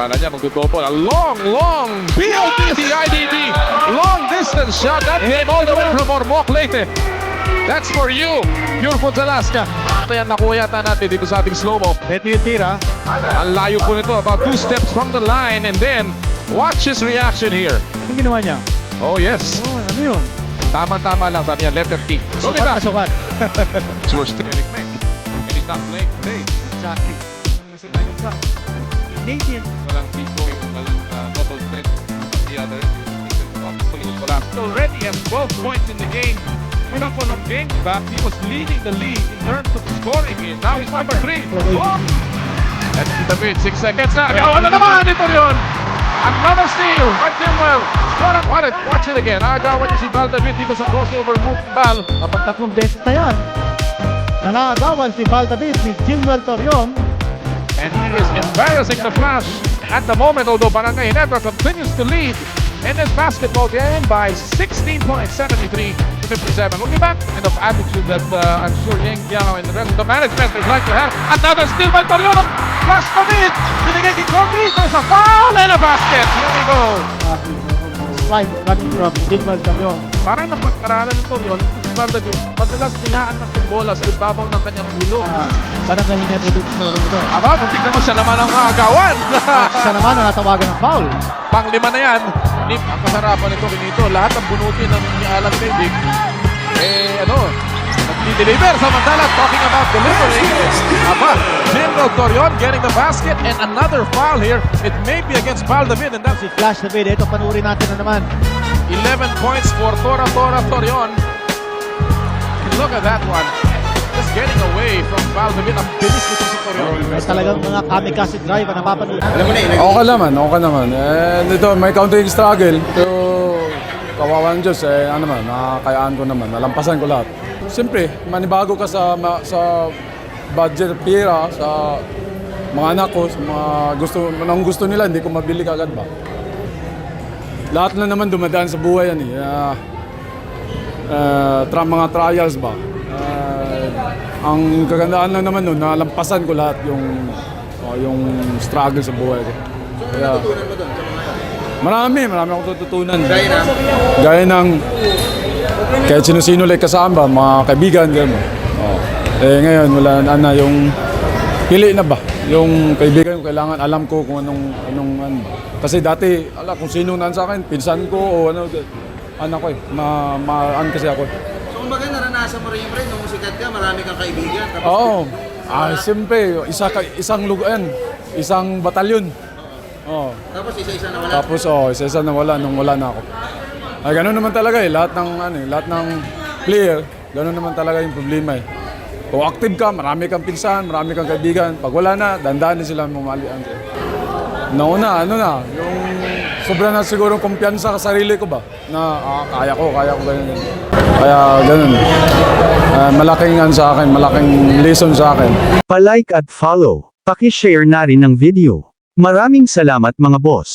Kala niya magtutopol. A long PLDT IDD. Long distance shot. That came all the way from Ormoc Leyte. That's for you, Pure Foods Alaska. Ito yan, nakuha yata natin dito sa ating slow-mo. Ito yung tira. Ang layo po nito, about 2 steps from the line. And then, watch his reaction here. Ang ginawa niya? Oh, yes. Oh, ano yun? Tama-tama lang, sabi niya, letter T. So, Sukat na sukat. George Eric May. And he's not playing today. Exactly. Canadian. Walang Tito, walang double threat. The other, already has 12 points in the game. We're not on game back. He was leading the league in terms of scoring. Now he's number 3. Oh! That's the mid, 6 seconds na. Gawa na naman ito yun. Another steal. Right Timwell. Watch it again. Agawan niya si Baldavid dito sa crossover move ball. Kapag 3 beses na yan. Nanagawan si Baldavid ni Jimwell Torion. And he is embarrassing the Flash at the moment, although Barangay Ginebra continues to lead in this basketball game by 16 points, 73 to 57. Looking back, kind of attitude that I'm sure Yeng Giao and the rest of the management would like to have. Another steal by Torion. Flash commit. Binigay kay Corby. There's a foul and a basket. Here we go. Slide running from Jimwell Torion. Parang napagkaralan ng Torion, Baldavid, madalas tinaan ng bola sa ibabaw ng kanyang ulo. Parang kanina ito. Aba, kung tignan mo siya naman ang agawan. Siya naman ang natawagan ng foul. Pang-5 na yan. Nip, ang kasarapan nito kinito. Lahat ng bunutin ng Alan Bendick. Nag-deliver. Samantala, talking about delivering. Aba, Jimwell Torion getting the basket and another foul here. It may be against Baldavid and that's Si Flash David, ito panurin natin na naman. 11 points for Tora Torion. And look at that one. Just getting away from Baldavid. Ang bilis nito si Torion. May talagang mga kamikaze drive ang napapanood. Okay naman. Ito, may counting struggle. Pero, kawawa ng Diyos, nakakayaan ko naman. Nalampasan ko lahat. Siyempre, manibago ka sa budget pera, sa mga anak ko, sa mga gusto nila, hindi ko mabili kagad ba. Lahat na naman dumadaan sa buhay yan mga trials ba. Ang kagandaan lang naman nun, nalampasan ko lahat yung struggle sa buhay ko. Kaya, marami akong tututunan. Gaya ng kahit sino-sino like kasama, mga kaibigan, gano'n. Ngayon, wala na yung pili na ba? Yung kaibigan ko, kailangan alam ko kung anong kasi dati, kung sino naan sa akin, pinsan ko o anak ko maan kasi ako. So kumbaga naranasan mo rin yung nung sikat ka, marami kang kaibigan. Oo. Siyempre, isang lugar yan, isang batalyon. Oo. Tapos isa-isa na wala. Tapos isa-isa na wala nung wala na ako. Ay, gano'n naman talaga lahat ng player, gano'n naman talaga yung problema Kung active ka, marami kang pinsan, marami kang kaibigan. Pag wala na, dandaan din sila mamalian. Nauna, yung sobra na siguro kumpiyansa sa sarili ko ba? Na kaya ko ganyan. Kaya ganun. Malaking sa akin, malaking lesson sa akin. Pa-like at follow. Paki-share na rin ng video. Maraming salamat mga boss.